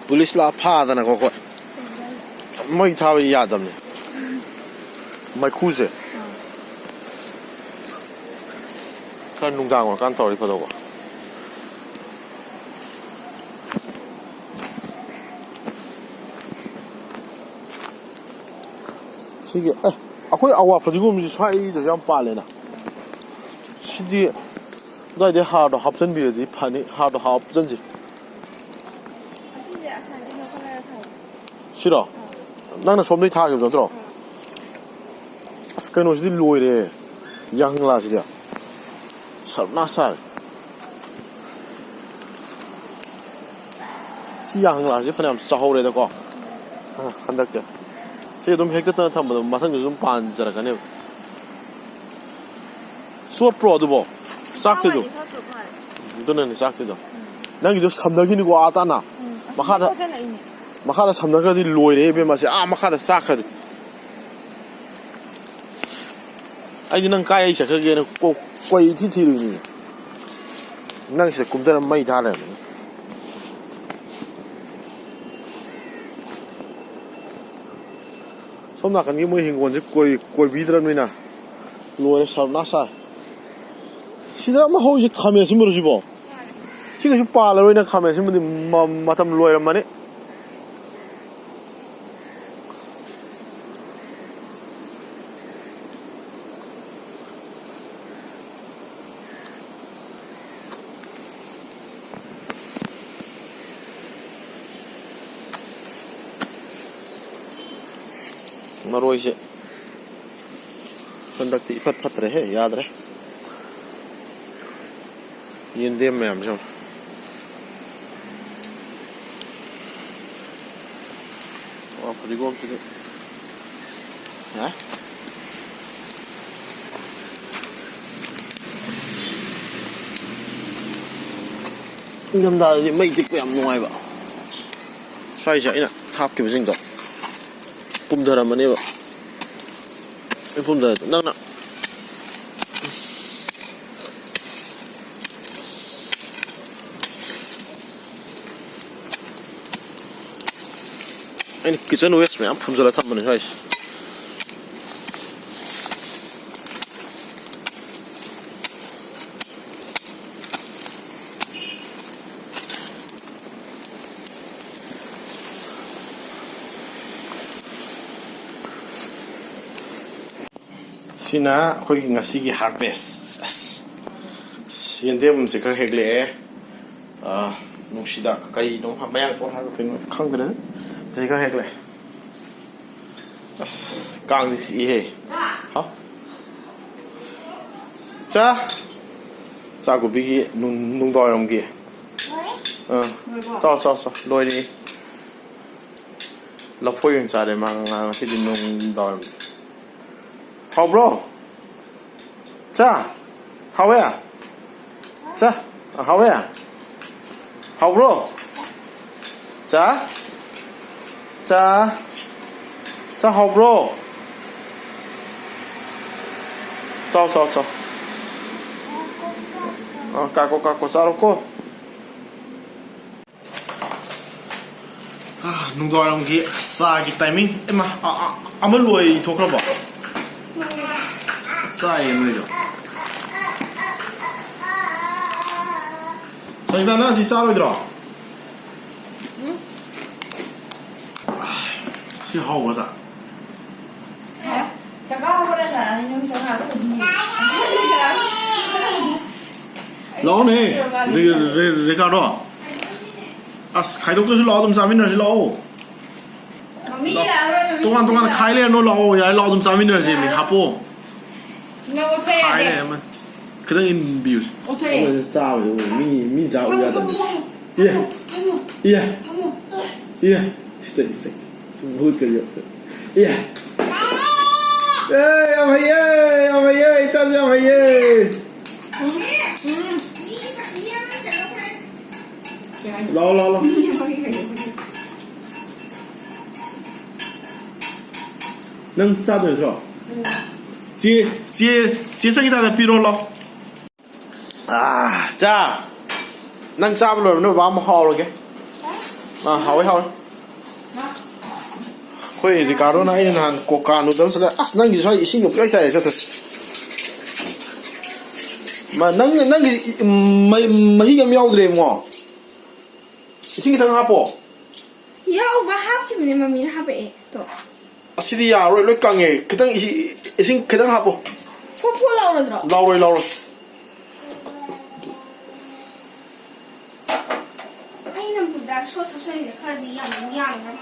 Police ला फादना को मैं था याद हमने मैं खुश है kan nungdang wa kan tori photo wa sige akhoi awa phadigum ji swai da jam pa le na sidi dai de ha do hapsan bi di phani ha do hapsan ji 싫어 나는 somdai tha ge jodro as kano sidi loi re yang la sidi nasal si yang la si phana sahau re da ko handak ja se dum hekta ta tham ba mathang zum pan jara ka ne so pro do bo sak te do do na ni sak te do nang gi do samda gi ni ko ata na makha da samda ga di loi re be ma se makha da sak ka di ai di nang kai ai sa ka ge na ko quay thi thi rồi nhỉ năng sẽ cũng rất may tha này xong là cái môi hình còn sẽ quay bí ra nè lùi sao nát sao chỉ là mà hồi sẽ camera xem được chứ bộ chỉ cái chụp pa là rồi nè camera xem được mà thầm lùi làm mà đấy Maroi se kondak ti pat pat rahe yaad rahe yende में हम सब और परिगोम से हैं 인감다 mấy tích của em ngoài vậy xoay chạy nè tháp kiểu gì đó 뿜더라만 해봐. 뿜더라. 나. 아니 그전 오였으면 안 뿜더라 탐번에 하이씨. Sina khoi ki ngasi ki harvest yende mum se kar hegle nungsida kai no hamayang ko ha ken khang dre se kar hegle kang di si he ha cha ko bi ki nung do rom ki so loi ni la phoi yin sa de mang si di nung do How bro? Cha, how are? Cha, how are? How bro? Cha, how bro? Cho. Kako, saroko. Nung do ram gi sa gi timing ema amal loi thokra ba. 싸이 물죠. 자 일단 나 싸로 들어. 응? 시好我的. lâu này, Ricardo. khai đốc tôi lâu tụm sao mình rồi lâu. 동안 khai lên nó lâu, ya lâu tụm sao mình rồi gì mình hấp po. khai này mà 그다음 비우스 어떻게 싸워 미 자우야 돼 예 진짜 못 걸려 예 어머예 짜자 어머예 라能杀对是吧？接生一大的比罗了啊，这，能杀不了，那把我们好了给， 하웨 하웨 거의 리카르도나 이는 한 코카 누들스래 아스 난기 저 이신이 뼈 있어야 돼 난기 마히가 미야우드래 뭐 이신이 당 하포 야우가 합치면 맘이 합에 또 아시디 야로 로 강에 그당 이신 그당 하포 포포 나오더라 라우로 아이는 보다 소사서에 가디 양양가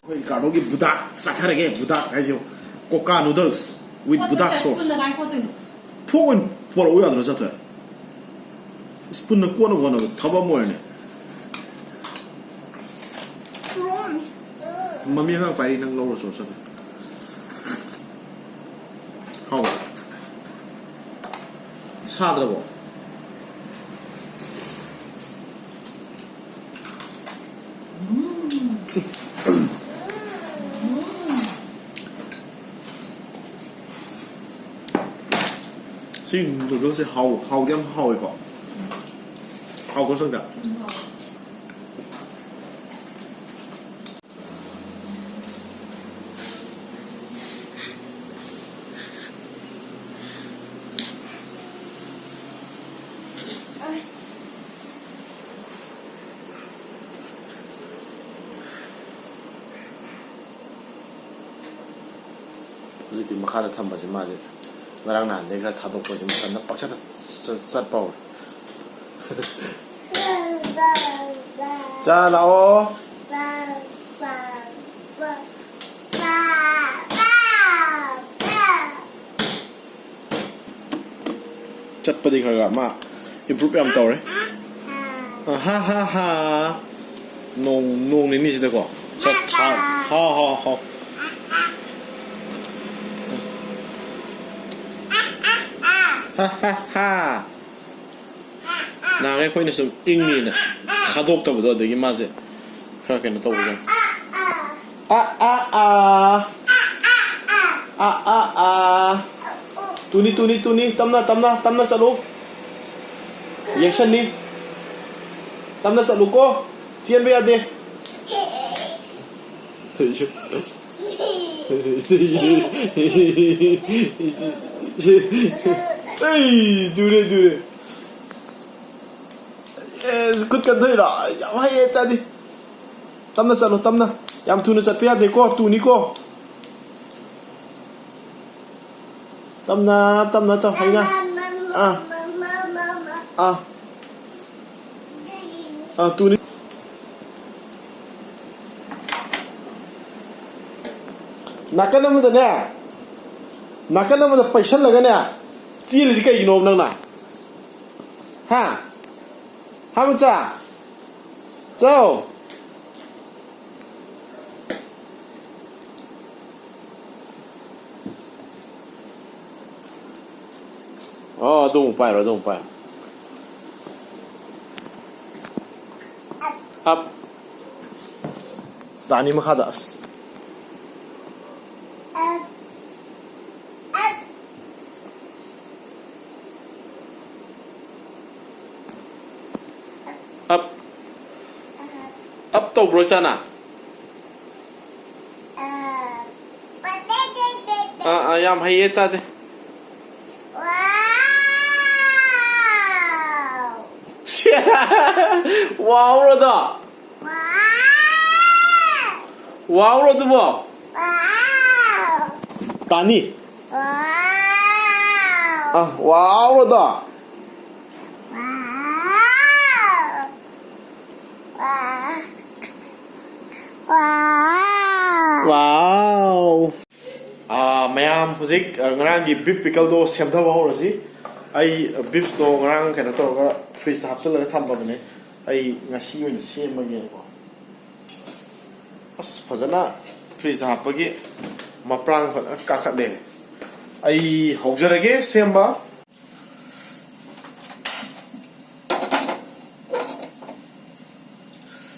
리카르도기 부닥 사카르게 부닥 가지고 코카 누들스 with 부닥 소스 폭은 뭐라 오야 들어 저도 스푼 넣고 하는 거는 타바 뭐야네 그럼 mami nang pai nang lo so so hao sa da bo 지금 노릇이 hao điểm hao 이거 hao có xong đã 이제 막하다 탐바지 맞지 나랑 나 내가 다독 보지 못한다 빡차다 쌀바울 자 나오 chất đi khởi mà improve em tàu đấy ha ha ha nông nông đến gì đấy có chất ha ha ha ha ha ha 나 왜 코인에서 잉니는 가독도 보다 되게 맞아 그렇게 또 보자 tu니 tamna salu action ni tamna salu ko chiên bây giờ thấy chưa ê dure cút cần thôi đó hay cha đi tamna salu tamna yam tu nó chặt bây giờ ko tu ni ko tamna cho hay na tu ni nakan namu da ne nakan namu da paishan laga ne chil di kai nom nang na ha mu cha chao don't buy up Dani makadas up to bro sana ayam hay cha je wow rồi đó wow rồi đúng không Dani wow rồi đó wow mayam huzik ngarang gi beef pickle do semda wa horosi ai beef do ngarang kana to ga freeze hapsal ga thamba bane ai ngasi wen semage ko as phajana freeze hapagi maprang pha ka khat de ai hojrage semba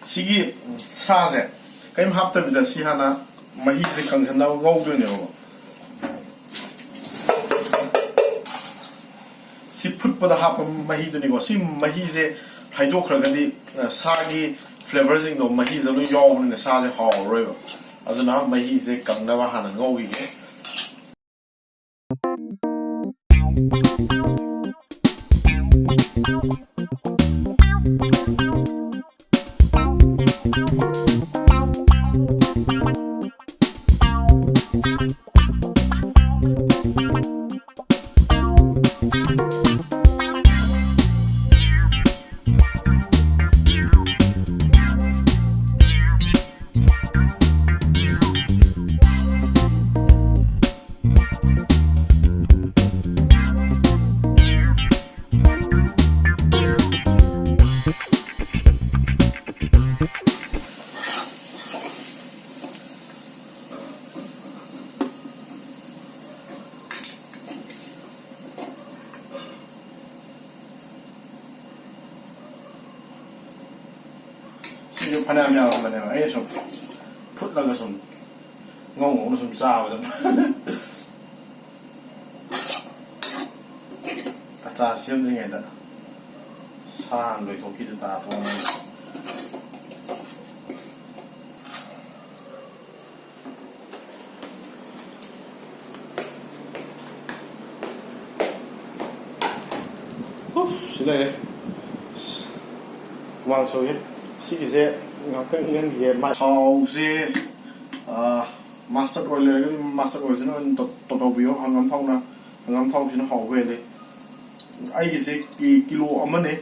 sigi saze kaim hapta bida si hana mahi se kangsan na ngau do ne ꯁꯤ ꯐꯨꯠꯄꯗ ꯍꯥꯞꯄ ꯃꯍꯤꯗꯨꯅꯤꯀꯣ ꯁꯤ ꯃꯍꯤꯁꯦ ꯍꯩꯗꯣꯛꯈ꯭ꯔꯒꯗꯤ ꯁꯥꯒꯤ ꯐ꯭ꯂꯦꯕꯔꯁꯤꯡꯗꯣ ꯃꯍꯤꯗ ꯂꯣꯏ ꯌꯥꯎꯕꯅꯤꯅ ꯁꯥꯁꯦ ꯍꯥꯎꯔꯔꯣꯏꯕ ꯑꯗꯨꯅ ꯃꯍꯤꯁꯦ ꯀꯪꯅꯕ ꯍꯥꯟꯅ ꯉꯧꯈꯤꯒꯦ ꯁꯤꯁꯨ ꯐꯅꯌꯥꯝ ꯌꯥꯝꯃꯕꯅꯦꯕ ꯑꯩꯅ ꯁꯨꯝ ꯐꯨꯠꯂꯒ ꯁꯨꯝ ꯉꯧ ꯁꯨꯝ ꯆꯥꯕꯗ ꯑꯆꯥꯔ ꯁꯦꯝꯗ꯭ꯔꯤꯉꯩꯗ ꯁꯥ ꯂꯣꯏꯊꯣꯛꯈꯤꯗ ꯇꯥꯊꯣꯛꯑꯒ ꯁꯤ ꯂꯩꯔꯦ ꯍꯨꯃꯥꯡ ꯁꯧꯏ ꯁꯤꯒꯤꯁꯦ ꯉꯥꯛꯇꯪ ꯏꯪꯍꯟꯈꯤꯒꯦ ꯊꯥꯎꯁꯦ ꯃꯥꯁꯇꯔꯗ ꯑꯣꯏꯜ ꯂꯩꯔꯒꯗꯤ ꯃꯥꯁꯇꯔꯗ ꯑꯣꯏꯜꯁꯤꯅ ꯑꯣꯏꯅ ꯇꯧꯕꯤꯌꯣ ꯍꯪꯒꯥꯝ ꯊꯥꯎꯁꯤꯅ ꯍꯥꯎꯕ ꯍꯦꯜꯂꯤ ꯑꯩꯒꯤꯁꯦ ꯀꯤꯂꯣ ꯑꯃꯅꯦ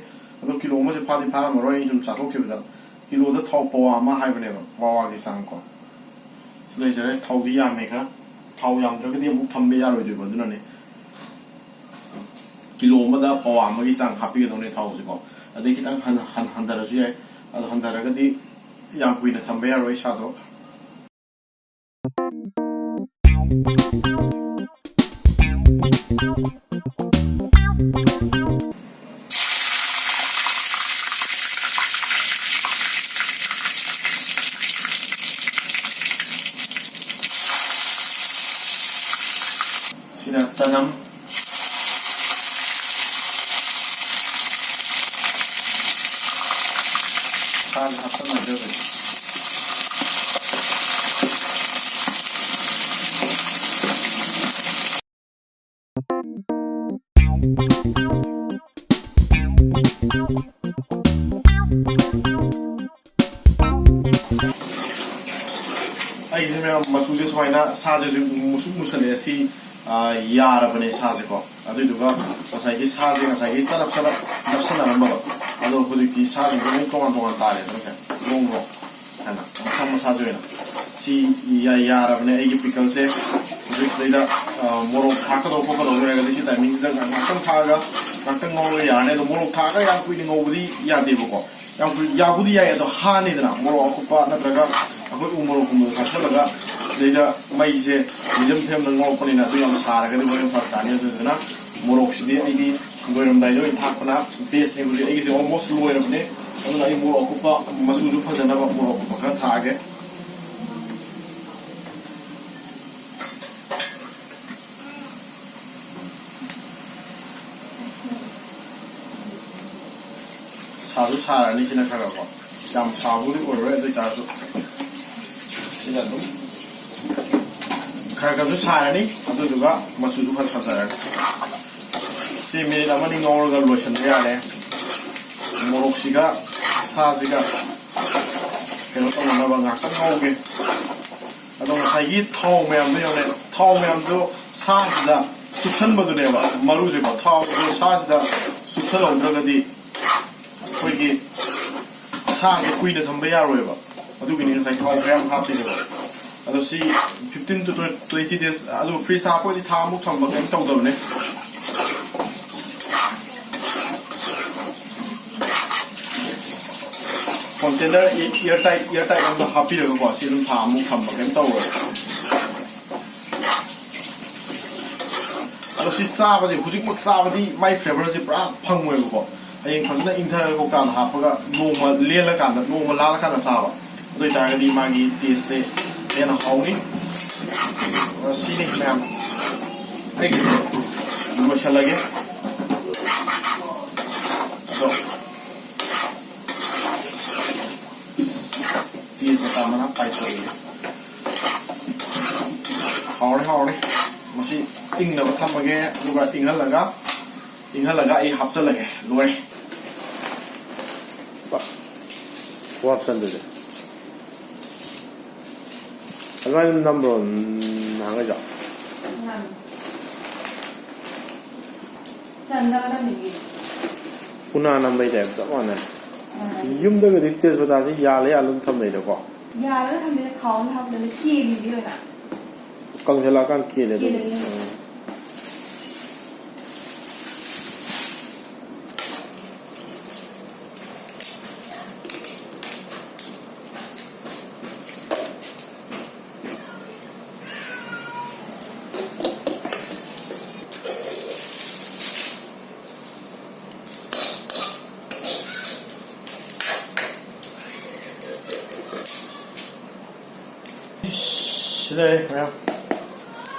ꯑꯗꯣ ꯀꯤꯂꯣ ꯑꯃꯁꯦ ꯐꯥꯗꯤ ꯐꯥꯔꯝꯃꯔꯣꯏ ꯑꯩ ꯁꯨꯝ ꯆꯥꯊꯣꯛꯈꯤꯕꯗ ꯀꯤꯂꯣꯗ ꯊꯥꯎ ꯄꯋꯥ ꯑꯃ ꯍꯥꯏꯕꯅꯦꯕ ꯄꯋꯥꯒꯤ ꯆꯥꯡꯀꯣ ꯁꯤ ꯂꯩꯖꯔꯦ ꯊꯥꯎꯗꯤ ꯌꯥꯝꯃꯦ ꯈꯔ ꯊꯥꯎ ꯌꯥꯝꯗ꯭ꯔꯒꯗꯤ ꯑꯃꯨꯛ ꯊꯝꯕ ꯌꯥꯔꯣꯏꯗꯣꯏꯕ ꯑꯗꯨꯅꯅꯦ ꯀꯤꯂꯣ ꯑꯃꯗ ꯄꯋꯥ ꯑꯃꯒꯤ ꯆꯥꯡ ꯍꯥꯞꯄꯤꯒꯗꯧꯅꯦ ꯊꯥꯎꯁꯤꯀꯣ ꯑꯗꯩ ꯈꯤꯇꯪ ꯍꯟꯊꯔꯁꯨ ꯌꯥꯏ ꯑꯗꯣ ꯍꯟꯊꯔꯒꯗꯤ ꯌꯥꯝ ꯀꯨꯏꯅ ꯊꯝꯕ ꯌꯥꯔꯣꯏ ꯁꯥꯗꯣ sina tanam sal hapta majore ai jeme masuje swaina saje musu musale si yarabane saje ko adu duga asai gi saje asai gi sarap sarap napsana namba ado hojikti saje ni tongan tongan tare doka longo hana sama saje na si yarabane ai gi pickle se hojik leida morok thaka do ko do re ga si timing da ngakang thaga ngakang ngol yarne do morok thaga yang kui ngobudi yade ko yang kui yabudi ya do hani dana morok ko pa natraga akoi umoro ko khasalaga leida mai je nijam phem na ngol pani na du yam sara ga du yam fartani du na morok sidi ai di goiram dai do thakna base ne buli ai je almost loiram ne aduna ai morok ko pa masu ju phajana ba morok ko kha thage 사주 사라니 지나가라고 ям 사부리 오래 돼 자주 시나도 가가도 사라니 아도가 마수주 파타자라 시미나 마니 노르가 로션이야네 모록시가 사지가 그런 거 나봐 갖다 나오게 아도 사기 타오 매암도 요네 타오 매암도 사지다 수천버도 내봐 마루지고 타오도 사지다 수천 얻어가디 거기 사게 꾸이는 담배야로요. 아주 그냥 사이 타오 그냥 합치죠. 아주 시 15 to 20 days 아주 프리스 하고디 타목 참고 그냥 떠오르네. 컨테이너 에어타이트 한번 합치려고 봐. 시름 타목 참고 그냥 떠오르. 아주 시 싸바지 후직막 싸바디 마이 플레버지 브라 팡모요 봐. Ayang pasna intera ko kan hapaga noma lela kan noma lala kan sawa doi ta di magi tese ena hauni sini ma'am ai gise go shalage ꯍꯥꯞꯄꯣ ꯇꯦꯖꯄꯇꯥ ꯃꯅꯥ ꯄꯥꯏꯊꯣꯛꯏ ꯍꯥꯎꯔꯦ ꯃꯁꯤ ꯏꯪꯅꯕ ꯊꯝꯃꯒꯦ ꯑꯗꯨꯒ ꯏꯪꯍꯜꯂꯒ ꯑꯩ ꯍꯥꯞꯆꯜꯂꯒꯦ ꯂꯣꯏꯔꯦ ꯍꯥꯞꯆꯜꯂꯁꯦ ꯑꯗꯨꯃꯥꯏꯅ ꯑꯗꯨꯝ ꯅꯝꯕ꯭ꯔꯣ ꯅꯍꯥꯟꯒꯩꯁꯨ ꯎꯅꯥ ꯅꯝꯕꯩ ꯇꯥꯏꯞ ꯆꯞ ꯃꯥꯟꯅꯩ ꯌꯨꯝꯗꯒꯗꯤ ꯇꯦꯖꯄꯇꯥꯁꯤ ꯌꯥꯜꯂ ꯑꯗꯨꯝ ꯊꯝꯅꯩꯗꯀꯣ ꯌꯥꯜꯂꯒ ꯊꯝꯗꯣꯏꯅꯦ ꯈꯥꯎꯅ ꯍꯥꯞꯇꯣꯏꯅꯦ ꯀꯦꯜꯂꯤꯗꯤ ꯂꯣꯏꯅ ꯀꯪꯁꯤꯜꯂꯛꯑꯀꯥꯟꯗ ꯀꯦꯜꯂꯦ ꯑꯗꯨꯝ 시작해 그냥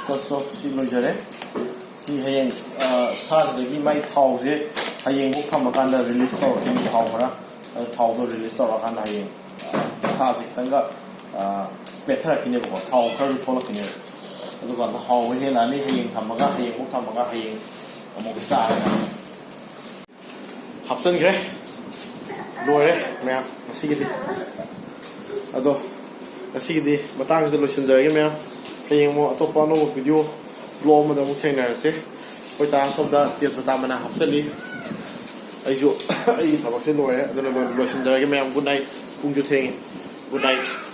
됐어 시 ꯂꯣꯏꯖꯔꯦ ꯁꯤ ꯍꯌꯦꯡ ꯁꯥꯁꯤꯗꯒꯤ ꯃꯥꯏ ꯊꯥꯎꯁꯦ ꯍꯌꯦꯡꯐꯥꯎ ꯊꯝꯃꯀꯥꯟꯗ ꯔꯤꯂꯤꯁ ꯇꯧꯔꯛꯈꯤꯅꯤ ꯊꯥꯎ ꯈꯔ ꯊꯥꯎꯗꯣ ꯔꯤꯂꯤꯁ ꯇꯧꯔꯀꯥꯟꯗ ꯍꯌꯦꯡ ꯁꯥꯁꯦ ꯈꯤꯇꯪꯒ ꯄꯦꯠꯊꯔꯛꯈꯤꯅꯦꯕꯀꯣ ꯊꯥꯎ ꯈꯔꯁꯨ ꯊꯣꯛꯂꯛꯈꯤꯅꯦꯕ ꯑꯗꯨꯀꯥꯟꯗ ꯍꯥꯎꯕ ꯍꯦꯜꯂꯛꯑꯅꯤ ꯍꯌꯦꯡꯐꯥꯎꯊꯝꯃꯒ ꯍꯌꯦꯡ ꯑꯃꯨꯛ ꯆꯥꯔꯒ ꯍꯥꯞꯆꯟꯈ꯭ꯔꯦ ꯂꯣꯏꯔꯦ ꯃꯌꯥꯝ ꯉꯁꯤꯒꯤꯗꯤ ꯑꯗꯣ ꯉꯁꯤꯒꯤꯗꯤ ꯃꯇꯥꯡꯁꯤꯗ ꯂꯣꯏꯁꯤꯟꯖꯔꯒꯦ ꯃꯌꯥꯝ ꯍꯌꯦꯡ ꯑꯃꯨꯛ ꯑꯇꯣꯞꯄ ꯑꯅꯧꯕ ꯚꯤꯗꯤꯑꯣ ꯕ꯭ꯂꯣꯛ ꯑꯃꯗ ꯑꯃꯨꯛ ꯊꯦꯡꯅꯔꯁꯦ ꯑꯩꯈꯣꯏ ꯇꯥ ꯁꯣꯝꯗ ꯇꯦꯖꯄꯇꯥ ꯃꯅꯥ ꯍꯥꯞꯆꯜꯂꯤ ꯑꯩꯁꯨ ꯑꯩꯒꯤ ꯊꯕꯛꯁꯦ ꯂꯣꯏꯔꯦ ꯑꯗꯨꯅ ꯂꯣꯏꯁꯤꯟꯖꯔꯒꯦ ꯃꯌꯥꯝ ꯒꯨꯗ ꯅꯥꯏꯠ ꯄꯨꯡꯁꯨ ꯊꯦꯡꯉꯤ ꯒꯨꯗ ꯅꯥꯏꯠ